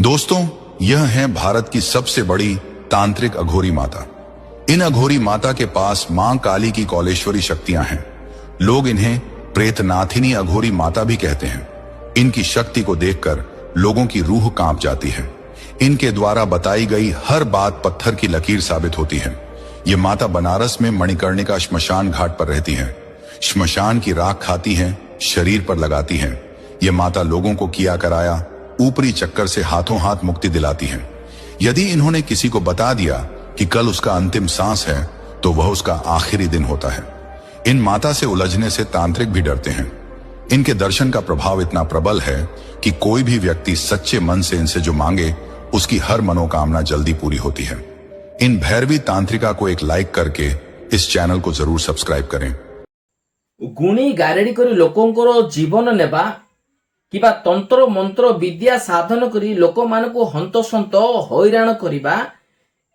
दोस्तों, यह है भारत की सबसे बड़ी तांत्रिक अघोरी माता। इन अघोरी माता के पास मां काली की कौलेश्वरी शक्तियां हैं। लोग इन्हें प्रेतनाथिनी अघोरी माता भी कहते हैं। इनकी शक्ति को देखकर लोगों की रूह कांप जाती है। इनके द्वारा बताई गई हर बात पत्थर की लकीर साबित होती है। ये माता बनारस में मणिकर्णिका श्मशान घाट पर रहती हैं। श्मशान की राख खाती हैं, शरीर पर लगाती हैं। ये माता लोगों को किया कराया ऊपरी चक्कर से हाथों हाथ मुक्ति दिलाती हैं। यदि इन्होंने किसी को बता दिया कि कल उसका अंतिम सांस है, तो वह उसका आखिरी दिन होता है। इन माता से उलझने से तांत्रिक भी डरते हैं। इनके दर्शन का प्रभाव इतना प्रबल है कि कोई भी व्यक्ति सच्चे मन से इनसे जो मांगे, उसकी हर मनोकामना जल्दी पूरी होती है। इन भैरवी तांत्रिका को एक लाइक करके इस चैनल को जरूर सब्सक्राइब करें। गुणी गारेडी करी लोकंकर जीवन नेबा किबा तंत्र मंत्र विद्या साधन करी लोक मानकु हंतसंत हैरान करिबा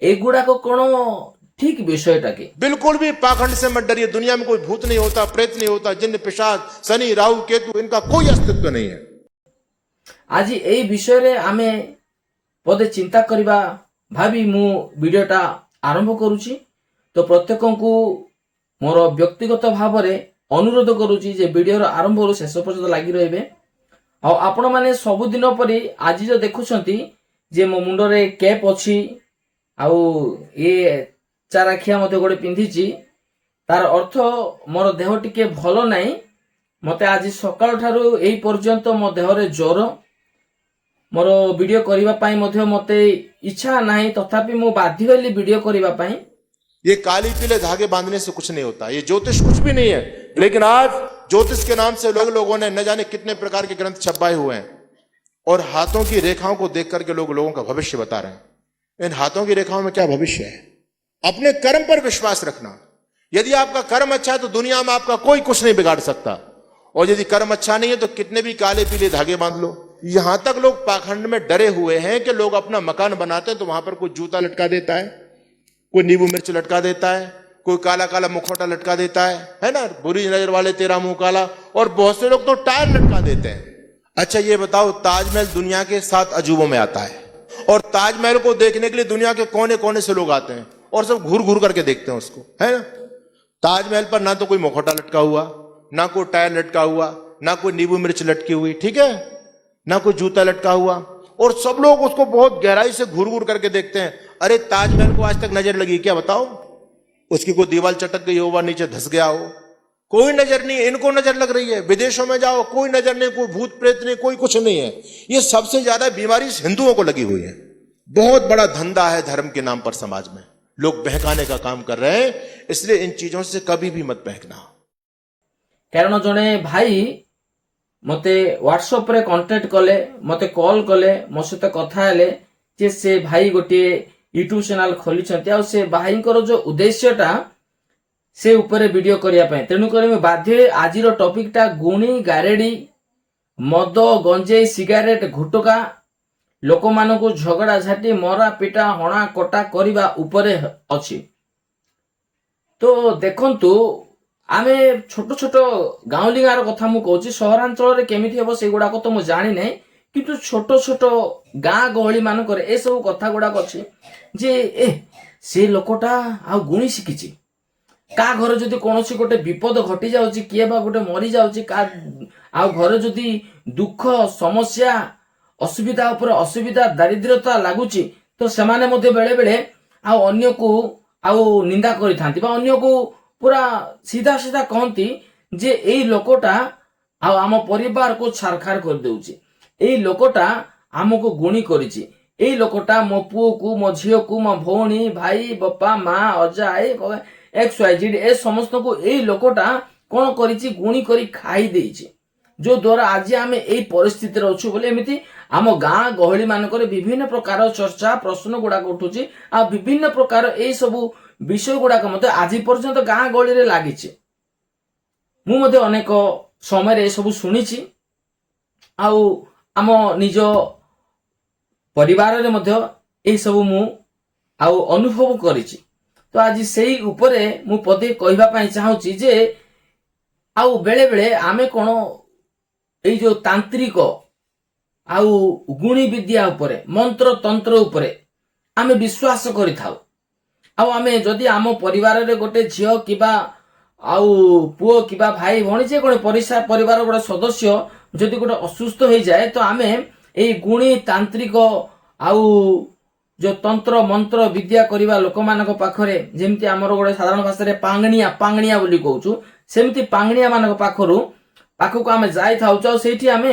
एगुड़ा को कोन ठीक विषयटा के बिल्कुल भी पाखंड से मत डरिए। दुनिया में कोई भूत नहीं होता, प्रेत नहीं होता, जिन्न पिशाच शनि राहु केतु इनका कोई अस्तित्व नहीं है। आज एई विषय रे आमे पदे चिंता करिबा भाबी मु वीडियोटा आरंभ करूची। तो प्रत्येकंकु मोर व्यक्तिगत भाव रे अनुरोध करूची जे वीडियो रो आरंभ रो शेष पर्यंत लागि रहबे। आ आपण माने सब दिन परी आज जो देखुछंती जे मो मुंडो रे कैप अछि आउ ए चाराखिया मते गोटे पिंधिची, तार अर्थ मोर देह टिके भलो नाही। मते आज सकाळ ठारू एई पर्यंत मो देह रे ज्वर, मोर वीडियो करिबा पई मध्ये मते इच्छा नाही, तथापि मो बाध्य होली वीडियो करिबा पई। ये काली पीले धागे बांधने से कुछ नहीं होता, ये ज्योतिष कुछ भी नहीं है। लेकिन आज ज्योतिष के नाम से लोगों ने न जाने कितने प्रकार के ग्रंथ छपाए हुए हैं और हाथों की रेखाओं को देख करके लोगों का भविष्य बता रहे हैं। इन हाथों की रेखाओं में क्या भविष्य है? अपने कर्म पर विश्वास रखना। यदि आपका कर्म अच्छा है तो दुनिया में आपका कोई कुछ नहीं बिगाड़ सकता, और यदि कर्म अच्छा नहीं है तो कितने भी काले पीले धागे बांध लो। यहां तक लोग पाखंड में डरे हुए हैं कि लोग अपना मकान बनाते हैं तो वहां पर कोई जूता लटका देता है, कोई नींबू मिर्च लटका देता है, कोई काला काला मुखौटा लटका देता है ना, बुरी नजर वाले तेरा मुंह काला, और बहुत से लोग तो टायर लटका देते हैं। अच्छा ये बताओ, ताजमहल दुनिया के 7 अजूबों में आता है, और ताजमहल को देखने के लिए दुनिया के कोने कोने से लोग आते हैं और सब घूर घूर करके देखते हैं उसको, है ना। ताजमहल पर ना तो कोई मुखौटा लटका हुआ, ना कोई टायर लटका हुआ, ना कोई नींबू मिर्च लटकी हुई, ठीक है, ना कोई जूता लटका हुआ, और सब लोग उसको बहुत गहराई से घूर घूर करके देखते हैं। अरे ताजमहल को आज तक नजर लगी क्या? बताओ। उसकी कोई दीवार चटक गई हो, वह नीचे धस गया हो, कोई नजर नहीं। इनको नजर लग रही है। विदेशों में जाओ, कोई नजर नहीं, कोई भूत प्रेत नहीं, कोई कुछ नहीं है। ये सबसे ज्यादा बीमारी हिंदुओं को लगी हुई है। बहुत बड़ा धंधा है धर्म के नाम पर समाज में, लोग बहकाने का काम कर रहे हैं। इसलिए इन चीजों से कभी भी मत बहकना। कारण जने भाई मते व्हाट्सएप रे कांटेक्ट कले, मते कॉल कले, मो सहित कथा हेले जे से भाई गोटे यूट्यूब चैनल खोली छथि आ से भाईंकर जो उद्देश्यटा से ऊपर वीडियो करिया पय। तेनु करी मैं बाध्य आज रो टॉपिक टा गुणी गारेडी मद गंजेई सिगारेट घुटका लोक मानको झगड़ा झाटी मरा पिटा हणा कटा करिबा ऊपर अछि। तो देखंतु आमे छोट छोट गाँवलीगार कथा मु कहूची, सहरांचल रे केमिति हेबो से गुडा को तो मु जानि नै, किंतु छोट छोट गाँ गहली मानक ए सब कथा गुड़ाक अच्छी जे से लोकटा आ गुणी शिखिची, का घर जदि कौन गोटे विपद घटी जाउची, किए बा गोटे मरी जाउची, का आ घर जदि दुख समस्या असुविधा ऊपर असुविधा दारिद्रता लागुची, तो सेमाने मध्ये बेले बेले आ अन्य को आ निंदा करि थांती बा अन्य को पूरा सीधा सीधा कहती जे एई लोकटा आ आम परिवार को छारखार कर देउची, एई लोकटा आमको गुणी करिची, एई लोकटा मो पुओ को, मो झियो को, मो भौणी भाई बापा माँ अजा एक्स वाई जेड ए समस्त को एई लोकटा कोन करिची गुणी करी खाई देइची, जो द्वारा आज आमे एई परिस्थिति रे अछु बोले। एमिति आम गाँ गहली मानकर विभिन्न प्रकार चर्चा प्रश्न गुड़ाक उठुची, आ विभिन्न प्रकार एई सबु विषय गुड़ाक मते आज पर्यंत गाँ गहली रे लागिची। मु मते अनेक समय रे सब सुनिची, आउ आम निज परिवार रे मध्य एई सब मु आउ अनुभव करिची। तो आज सेई ऊपरे मु पदे कहबा पई चाहूची जे आउ बेले बेले आमे कोन एई जो तांत्रिक ଆଉ ଗୁଣି ବିଦ୍ୟା ଉପରେ ମନ୍ତ୍ର ତନ୍ତ୍ର ଉପରେ ଆମେ ବିଶ୍ୱାସ କରିଥାଉ। ଆଉ ଆମେ ଯଦି ଆମ ପରିବାରରେ ଗୋଟେ ଝିଅ କିମ୍ବା ଆଉ ପୁଅ କିମ୍ବା ଭାଇ ଭଉଣୀ ଯେ ଗୋଟେ ପରିବାର ଗୋଟେ ସଦସ୍ୟ ଯଦି ଗୋଟେ ଅସୁସ୍ଥ ହେଇଯାଏ ତ ଆମେ ଏଇ ଗୁଣି ତାନ୍ତ୍ରିକ ଆଉ ଯୋଉ ତନ୍ତ୍ର ମନ୍ତ୍ର ବିଦ୍ୟା କରିବା ଲୋକମାନଙ୍କ ପାଖରେ ଯେମିତି ଆମର ଗୋଟେ ସାଧାରଣ ଭାଷାରେ ପାଙ୍ଗଣିଆ ବୋଲି କହୁଛୁ, ସେମିତି ପାଙ୍ଗଣିଆ ମାନଙ୍କ ପାଖକୁ ଆମେ ଯାଇଥାଉଛୁ। ଆଉ ସେଇଠି ଆମେ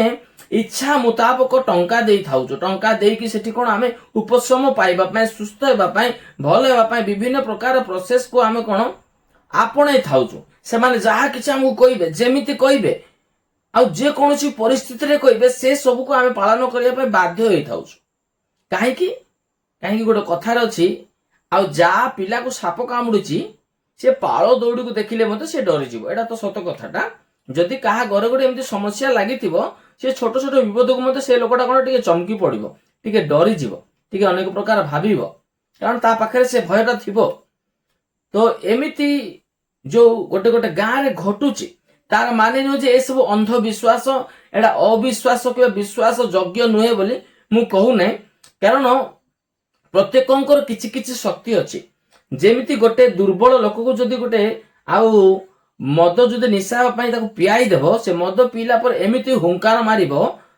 ଇଚ୍ଛା ମୁତାବକ ଟଙ୍କା ଦେଇଥାଉଛୁ। ଟଙ୍କା ଦେଇକି ସେଠି କଣ ଆମେ ଉପଶମ ପାଇବା ପାଇଁ, ସୁସ୍ଥ ହେବା ପାଇଁ, ଭଲ ହେବା ପାଇଁ ବିଭିନ୍ନ ପ୍ରକାର ପ୍ରୋସେସକୁ ଆମେ କଣ ଆପଣେଇ ଥାଉଛୁ। ସେମାନେ ଯାହା କିଛି ଆମକୁ କହିବେ, ଯେମିତି କହିବେ ଆଉ ଯେକୌଣସି ପରିସ୍ଥିତିରେ କହିବେ, ସେ ସବୁକୁ ଆମେ ପାଳନ କରିବା ପାଇଁ ବାଧ୍ୟ ହେଇଥାଉଛୁ। କାହିଁକି ଗୋଟେ କଥାରେ ଅଛି, ଆଉ ଯାହା ପିଲାକୁ ସାପ କାମୁଡୁଛି ସେ ପାଳ ଦୌଡିକୁ ଦେଖିଲେ ମଧ୍ୟ ସେ ଡରିଯିବ। ଏଇଟା ତ ସତ କଥାଟା। ଯଦି କାହା ଘରେ ଗୋଟେ ଏମିତି ସମସ୍ୟା ଲାଗିଥିବ, ସେ ଛୋଟ ଛୋଟ ବିପଦକୁ ମଧ୍ୟ ସେ ଲୋକଟା କଣ ଟିକେ ଚମକି ପଡିବ, ଟିକେ ଡରିଯିବ, ଟିକେ ଅନେକ ପ୍ରକାର ଭାବିବ, କାରଣ ତା ପାଖରେ ସେ ଭୟଟା ଥିବ। ତ ଏମିତି ଯୋଉ ଗୋଟେ ଗାଁରେ ଘଟୁଛି, ତାର ମାନେ ନୁହେଁ ଯେ ଏସବୁ ଅନ୍ଧବିଶ୍ୱାସ, ଏଟା ଅବିଶ୍ୱାସ କିମ୍ବା ବିଶ୍ୱାସ ଯୋଗ୍ୟ ନୁହେଁ ବୋଲି ମୁଁ କହୁନାହିଁ। କାରଣ ପ୍ରତ୍ୟେକଙ୍କର କିଛି କିଛି ଶକ୍ତି ଅଛି। ଯେମିତି ଗୋଟେ ଦୁର୍ବଳ ଲୋକକୁ ଯଦି ଗୋଟେ ଆଉ ମଦ ଯଦି ନିଶା ହେବା ପାଇଁ ତାକୁ ପିଆଇ ଦେବ, ସେ ମଦ ପିଇଲା ପରେ ଏମିତି ହୁଙ୍କାର ମାରିବ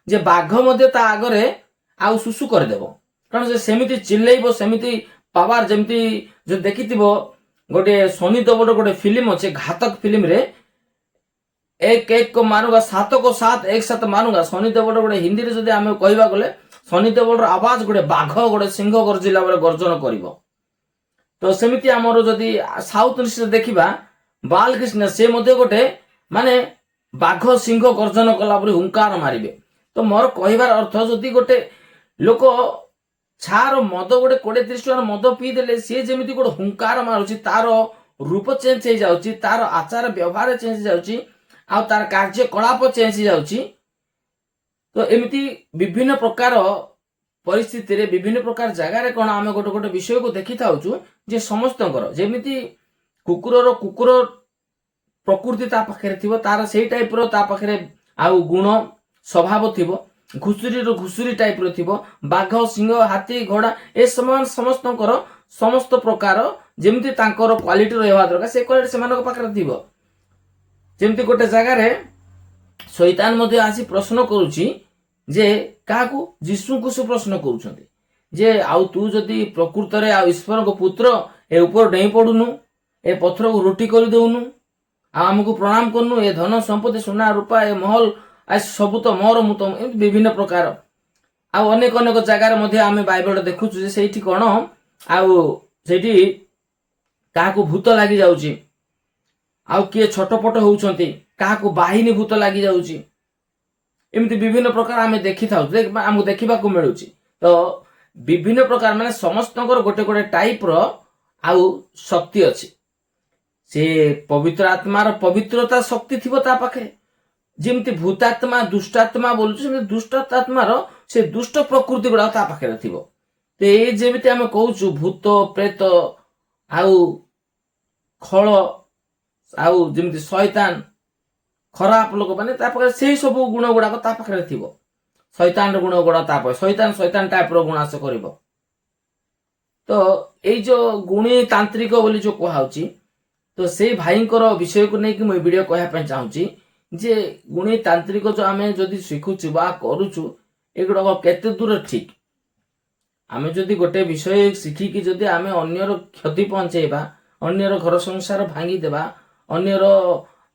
ଯେ ବାଘ ମଧ୍ୟ ତା ଆଗରେ ଆଉ ସୁସୁ କରିଦେବ। କାରଣ ସେ ସେମିତି ଚିଲେଇବ, ସେମିତି ପାୱାର। ଯେମିତି ଯଦି ଦେଖିଥିବ ଗୋଟେ ସନି ଦେଓଲର ଗୋଟେ ଫିଲ୍ମ ଅଛି, ଘାତକ ଫିଲ୍ମରେ ଏକ ଏକ ମାରୁଙ୍ଗା ସାତ को सात एक साथ मारूंगा, ସନି ଦେଓଲର ଗୋଟେ ହିନ୍ଦୀରେ ଯଦି ଆମେ କହିବା ଗଲେ ସନି ଦେଓଲର ଆବାଜ ଗୋଟେ ବାଘ ଗୋଟେ ସିଂହ ଗର୍ଜିଲା ବେଳେ ଗର୍ଜନ କରିବ। ତ ସେମିତି ଆମର ଯଦି ସାଉଥ ଇଣ୍ଡିଆରେ ଦେଖିବା ବାଲକୃଷ୍ଣ, ସେ ମଧ୍ୟ ଗୋଟେ ମାନେ ବାଘ ସିଂହ ଗର୍ଜନ କଲା ପରି ହୁଙ୍କାର ମାରିବେ। ତ ମୋର କହିବାର ଅର୍ଥ, ଯଦି ଗୋଟେ ଲୋକ ଛାର ମଦ ଗୋଟେ 20-30 ଟଙ୍କାର ମଦ ପିଇ ଦେଲେ ସିଏ ଯେମିତି ଗୋଟେ ହୁଙ୍କାର ମାରୁଛି, ତାର ରୂପ ଚେଞ୍ଜ ହେଇଯାଉଛି, ତାର ଆଚାର ବ୍ୟବହାର ଚେଞ୍ଜ ହେଇଯାଉଛି, ଆଉ ତାର କାର୍ଯ୍ୟକଳାପ ଚେଞ୍ଜ ହେଇଯାଉଛି। ତ ଏମିତି ବିଭିନ୍ନ ପ୍ରକାର ପରିସ୍ଥିତିରେ ବିଭିନ୍ନ ପ୍ରକାର ଜାଗାରେ କଣ ଆମେ ଗୋଟେ ବିଷୟକୁ ଦେଖିଥାଉଛୁ ଯେ ସମସ୍ତଙ୍କର ଯେମିତି କୁକୁର ପ୍ରକୃତି ତା ପାଖରେ ଥିବ, ତାର ସେଇ ଟାଇପର ତା ପାଖରେ ଆଉ ଗୁଣ ସ୍ୱଭାବ ଥିବ। ଘୁଷୁରୀ ଟାଇପର ଥିବ, ବାଘ ସିଂହ ହାତୀ ଘୋଡା ଏ ସମସ୍ତଙ୍କର ସମସ୍ତ ପ୍ରକାର ଯେମିତି ତାଙ୍କର କ୍ୱାଲିଟି ରହିବା ଦରକାର, ସେ କ୍ୱାଲିଟି ସେମାନଙ୍କ ପାଖରେ ଥିବ। ଯେମିତି ଗୋଟେ ଜାଗାରେ ଶୈତାନ ମଧ୍ୟ ଆସି ପ୍ରଶ୍ନ କରୁଛି ଯେ କାହାକୁ, ଯୀଶୁଙ୍କୁ ସେ ପ୍ରଶ୍ନ କରୁଛନ୍ତି ଯେ ଆଉ ତୁ ଯଦି ପ୍ରକୃତରେ ଆଉ ଈଶ୍ୱରଙ୍କ ପୁତ୍ର, ଏ ଉପରେ ଡେଇଁ ପଡୁନୁ, ଏ ପଥରକୁ ରୁଟି କରିଦଉନୁ, ଆଉ ଆମକୁ ପ୍ରଣାମ କରୁନୁ, ଏ ଧନ ସମ୍ପତ୍ତି ସୁନା ରୂପା ଏ ମହଲ ସବୁ ତ ମୋର, ମୁଁ ତ, ଏମିତି ବିଭିନ୍ନ ପ୍ରକାର। ଆଉ ଅନେକ ଜାଗାରେ ମଧ୍ୟ ଆମେ ବାଇବଲରେ ଦେଖୁଛୁ ଯେ ସେଇଠି କଣ ଆଉ ସେଇଠି କାହାକୁ ଭୂତ ଲାଗି ଯାଉଛି, ଆଉ କିଏ ଛଟପଟ ହଉଛନ୍ତି, କାହାକୁ ବାହିନୀ ଭୂତ ଲାଗି ଯାଉଛି, ଏମିତି ବିଭିନ୍ନ ପ୍ରକାର ଆମେ ଦେଖିଥାଉ, ଆମକୁ ଦେଖିବାକୁ ମିଳୁଛି। ତ ବିଭିନ୍ନ ପ୍ରକାର ମାନେ ସମସ୍ତଙ୍କର ଗୋଟେ ଟାଇପର ଆଉ ଶକ୍ତି ଅଛି। ସେ ପବିତ୍ର ଆତ୍ମାର ପବିତ୍ରତା ଶକ୍ତି ଥିବ ତା ପାଖରେ। ଯେମିତି ଭୂତାତ୍ମା ଦୁଷ୍ଟାତ୍ମା ବୋଲୁଛୁ, ସେମିତି ଦୁଷ୍ଟାତ୍ମାର ସେ ଦୁଷ୍ଟ ପ୍ରକୃତି ଗୁଡାକ ତା ପାଖରେ ଥିବ। ତ ଏଇ ଯେମିତି ଆମେ କହୁଛୁ ଭୂତ ପ୍ରେତ ଆଉ ଖଳ ଆଉ ଯେମିତି ଶୈତାନ ଖରାପ ଲୋକ, ମାନେ ତା ପାଖରେ ସେଇ ସବୁ ଗୁଣ ଗୁଡାକ ତା ପାଖରେ ଥିବ। ଶୈତାନର ଗୁଣ ଗୁଡାକ ତା ପାଖରେ, ଶୈତାନ ଟାଇପର ଗୁଣାସ କରିବ। ତ ଏଇ ଯୋଉ ଗୁଣୀ ତାନ୍ତ୍ରିକ ବୋଲି ଯୋଉ କୁହାଉଛି, ତ ସେଇ ଭାଇଙ୍କର ବିଷୟକୁ ନେଇକି ମୁଁ ଏ ଭିଡିଓ କହିବା ପାଇଁ ଚାହୁଁଛି ଯେ ଗୁଣୀ ତାନ୍ତ୍ରିକ ଯୋଉ ଆମେ ଯଦି ଶିଖୁଛୁ ବା କରୁଛୁ, ଏଗୁଡାକ କେତେ ଦୂର ଠିକ। ଆମେ ଯଦି ଗୋଟେ ବିଷୟ ଶିଖିକି ଯଦି ଆମେ ଅନ୍ୟର କ୍ଷତି ପହଞ୍ଚେଇବା, ଅନ୍ୟର ଘର ସଂସାର ଭାଙ୍ଗିଦେବା, ଅନ୍ୟର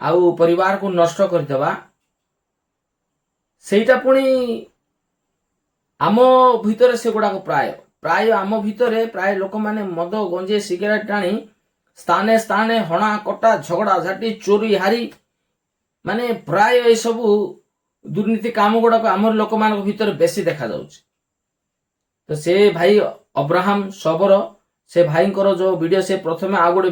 ଆଉ ପରିବାରକୁ ନଷ୍ଟ କରିଦେବା, ସେଇଟା ପୁଣି ଆମ ଭିତରେ ସେଗୁଡାକ ପ୍ରାୟ ଆମ ଭିତରେ ପ୍ରାୟ ଲୋକମାନେ ମଦ ଗଞ୍ଜେଇ ସିଗାରେଟ ଟାଣି ସ୍ଥାନେ ହଣା କଟା ଝଗଡା ଝାଟି ଚୋରି ହାରି, ମାନେ ପ୍ରାୟ ଏସବୁ ଦୁର୍ନୀତି କାମ ଗୁଡାକ ଆମର ଲୋକମାନଙ୍କ ଭିତରେ ବେଶୀ ଦେଖାଯାଉଛି। ତ ସେ ଭାଇ ଅବ୍ରାହମ ଶବର, ସେ ଭାଇଙ୍କର ଯୋଉ ଭିଡିଓ, ସେ ପ୍ରଥମେ ଆଉ ଗୋଟେ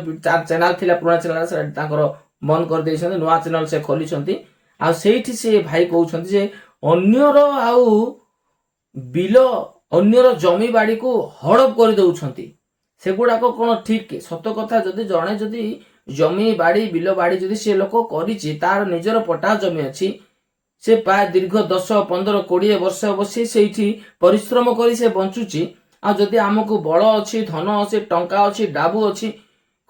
ଚ୍ୟାନେଲ ଥିଲା, ପୁରୁଣା ଚ୍ୟାନେଲ, ସେ ତାଙ୍କର ବନ୍ଦ କରିଦେଇଛନ୍ତି, ନୂଆ ଚ୍ୟାନେଲ ସେ ଖୋଲିଛନ୍ତି। ଆଉ ସେଇଠି ସେ ଭାଇ କହୁଛନ୍ତି ଯେ ଅନ୍ୟର ଆଉ ବିଲ, ଅନ୍ୟର ଜମି ବାଡିକୁ ହଡପ କରିଦଉଛନ୍ତି, ସେଗୁଡାକ କଣ ଠିକ? ସତ କଥା, ଯଦି ଜଣେ ଜମି ବାଡି ବିଲ ବାଡି ଯଦି ସେ ଲୋକ କରିଛି, ତାର ନିଜର ପଟା ଜମି ଅଛି, ସେ ପ୍ରାୟ ଦୀର୍ଘ 10, 15, 20 ବର୍ଷ ହେବ ସେ ସେଇଠି ପରିଶ୍ରମ କରି ସେ ବଞ୍ଚୁଛି। ଆଉ ଯଦି ଆମକୁ ବଳ ଅଛି, ଧନ ଅଛି, ଟଙ୍କା ଅଛି, ଡାବୁ ଅଛି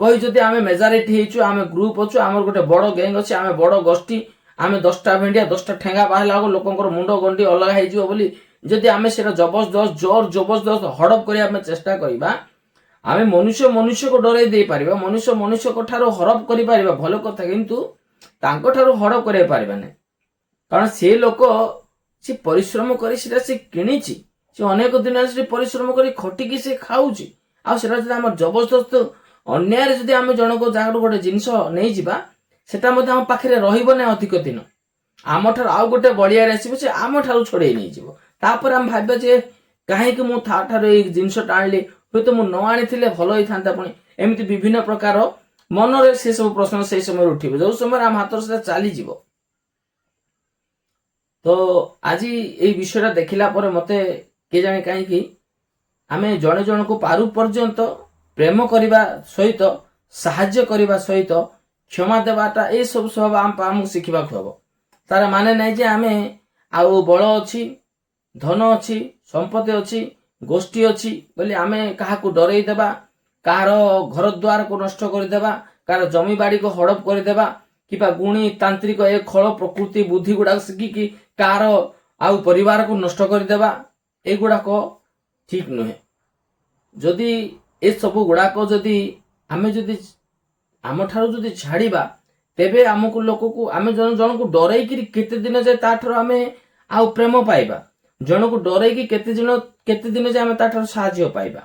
କହି ଯଦି ଆମେ ମେଜରିଟି ହେଇଛୁ, ଆମେ ଗ୍ରୁପ ଅଛୁ, ଆମର ଗୋଟେ ବଡ ଗ୍ୟାଙ୍ଗ ଅଛି, ଆମେ ବଡ ଗୋଷ୍ଠୀ, ଆମେ 10ଟା ଭେଣ୍ଡିଆ 10ଟା ଠେଙ୍ଗା ବାହାରିଲା ବେଳକୁ ଲୋକଙ୍କର ମୁଣ୍ଡ ଗଣ୍ଡି ଅଲଗା ହେଇଯିବ ବୋଲି ଯଦି ଆମେ ସେଟା ଜବରଦସ୍ତ ଜୋର ଜବରଦସ୍ତ ହଡପ କରିବା ପାଇଁ ଚେଷ୍ଟା କରିବା, ଆମେ ମନୁଷ୍ୟକୁ ଡରେଇ ଦେଇପାରିବା, ମନୁଷ୍ୟଙ୍କ ଠାରୁ ହରପ କରିପାରିବା ଭଲ କଥା, କିନ୍ତୁ ତାଙ୍କ ଠାରୁ ହଡପ କରି ପାରିବା ନାହିଁ। କାରଣ ସେ ଲୋକ ସେ ପରିଶ୍ରମ କରି ସେଟା ସେ କିଣିଛି, ସେ ଅନେକ ଦିନ ସେଠି ପରିଶ୍ରମ କରି ଖଟିକି ସେ ଖାଉଛି। ଆଉ ସେଟା ଯଦି ଆମର ଜବରଦସ୍ତ ଅନ୍ୟାୟରେ ଯଦି ଆମେ ଜଣକ ଯାହାର ଗୋଟେ ଜିନିଷ ନେଇଯିବା, ସେଟା ମଧ୍ୟ ଆମ ପାଖରେ ରହିବ ନାହିଁ ଅଧିକ ଦିନ। ଆମ ଠାରୁ ଆଉ ଗୋଟେ ବଳିଆରେ ଆସିବ, ସେ ଆମ ଠାରୁ ଛଡେଇ ନେଇଯିବ। ତାପରେ ଆମେ ଭାବିବା ଯେ କାହିଁକି ମୁଁ ତା ଠାରୁ ଏଇ ଜିନିଷଟା ଆଣିଲି, ହୁଏତ ମୁଁ ନ ଆଣିଥିଲେ ଭଲ ହେଇଥାନ୍ତା। ପୁଣି ଏମିତି ବିଭିନ୍ନ ପ୍ରକାର ମନରେ ସେ ସବୁ ପ୍ରଶ୍ନ ସେଇ ସମୟରେ ଉଠିବ, ଯୋଉ ସମୟରେ ଆମ ହାତରୁ ସେଟା ଚାଲିଯିବ। ତ ଆଜି ଏଇ ବିଷୟଟା ଦେଖିଲା ପରେ ମତେ କେଜାଣି କାହିଁକି ଆମେ ଜଣେ ଜଣକୁ ପାରୁ ପର୍ଯ୍ୟନ୍ତ ପ୍ରେମ କରିବା ସହିତ, ସାହାଯ୍ୟ କରିବା ସହିତ କ୍ଷମା ଦେବାଟା ଏଇ ସବୁ ସ୍ୱଭାବ ଆମକୁ ଶିଖିବାକୁ ହବ। ତାର ମାନେ ନାହିଁ ଯେ ଆମେ ଆଉ ବଳ ଅଛି, ଧନ ଅଛି, ସମ୍ପତ୍ତି ଅଛି, ଗୋଷ୍ଠୀ ଅଛି ବୋଲି ଆମେ କାହାକୁ ଡରେଇ ଦେବା, କାହାର ଘର ଦ୍ୱାରକୁ ନଷ୍ଟ କରିଦେବା, କାହାର ଜମି ବାଡିକୁ ହଡପ କରିଦେବା, କିମ୍ବା ଗୁଣି ତାନ୍ତ୍ରିକ ଏ ଖଳ ପ୍ରକୃତି ବୁଦ୍ଧି ଗୁଡାକ ଶିଖିକି କାହାର ଆଉ ପରିବାରକୁ ନଷ୍ଟ କରିଦେବା, ଏଗୁଡାକ ଠିକ ନୁହେଁ। ଯଦି ଏସବୁ ଗୁଡାକ ଯଦି ଆମେ ଯଦି ଆମ ଠାରୁ ଯଦି ଛାଡିବା, ତେବେ ଆମକୁ ଲୋକକୁ ଆମେ ଜଣକୁ ଡରେଇକିରି କେତେ ଦିନ ଯାଏ ତାଠାରୁ ଆମେ ଆଉ ପ୍ରେମ ପାଇବା, ଜଣକୁ ଡରେଇକି କେତେ ଦିନ ଯାଏ ଆମେ ତାଠାରୁ ସାହାଯ୍ୟ ପାଇବା।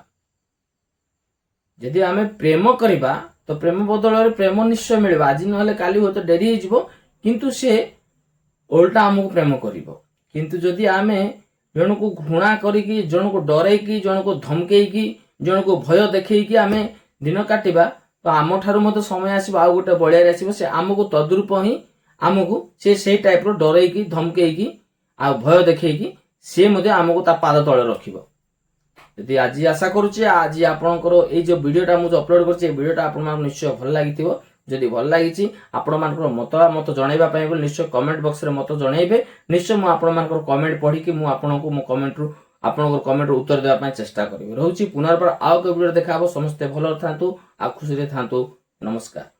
ଯଦି ଆମେ ପ୍ରେମ କରିବା ତ ପ୍ରେମ ବଦଳରେ ପ୍ରେମ ନିଶ୍ଚୟ ମିଳିବ। ଆଜି ନହେଲେ କାଲି ହୁଏତ ଡେରି ହେଇଯିବ, କିନ୍ତୁ ସେ ଓଲଟା ଆମକୁ ପ୍ରେମ କରିବ। କିନ୍ତୁ ଯଦି ଆମେ ଜଣକୁ ଘୃଣା କରିକି, ଜଣକୁ ଡରେଇକି, ଜଣକୁ ଧମକେଇକି, ଜଣକୁ ଭୟ ଦେଖେଇକି ଆମେ ଦିନ କାଟିବା, ତ ଆମ ଠାରୁ ମଧ୍ୟ ସମୟ ଆସିବ ଆଉ ଗୋଟେ ବଳିଆରେ ଆସିବ, ସେ ଆମକୁ ତଦ୍ରୂପ ହିଁ ଆମକୁ ସେଇ ଟାଇପର ଡରେଇକି, ଧମକେଇକି ଆଉ ଭୟ ଦେଖେଇକି ସେ ମଧ୍ୟ ଆମକୁ ତା ପାଦ ତଳେ ରଖିବ। ଯଦି ଆଜି ଆଶା କରୁଛି ଆଜି ଆପଣଙ୍କର ଏଇ ଯୋଉ ଭିଡିଓଟା ମୁଁ ଅପଲୋଡ କରିଛି, ଏଇ ଭିଡିଓଟା ଆପଣମାନଙ୍କୁ ନିଶ୍ଚୟ ଭଲ ଲାଗିଥିବ। ଯଦି ଭଲ ଲାଗିଛି, ଆପଣମାନଙ୍କର ମତ ଜଣାଇବା ପାଇଁ ବୋଲି ନିଶ୍ଚୟ କମେଣ୍ଟ ବକ୍ସରେ ମତ ଜଣାଇବେ। ନିଶ୍ଚୟ ମୁଁ ଆପଣମାନଙ୍କର କମେଣ୍ଟ ପଢିକି ମୁଁ ଆପଣଙ୍କୁ ମୋ ଆପଣଙ୍କର କମେଣ୍ଟରୁ ଉତ୍ତର ଦେବା ପାଇଁ ଚେଷ୍ଟା କରିବି। ରହୁଛି ପୁନର୍ବାର ଆଉ ଏକ ଭିଡିଓ ଦେଖା ହବ। ସମସ୍ତେ ଭଲରେ ଥାନ୍ତୁ ଆଉ ଖୁସିରେ ଥାନ୍ତୁ। ନମସ୍କାର।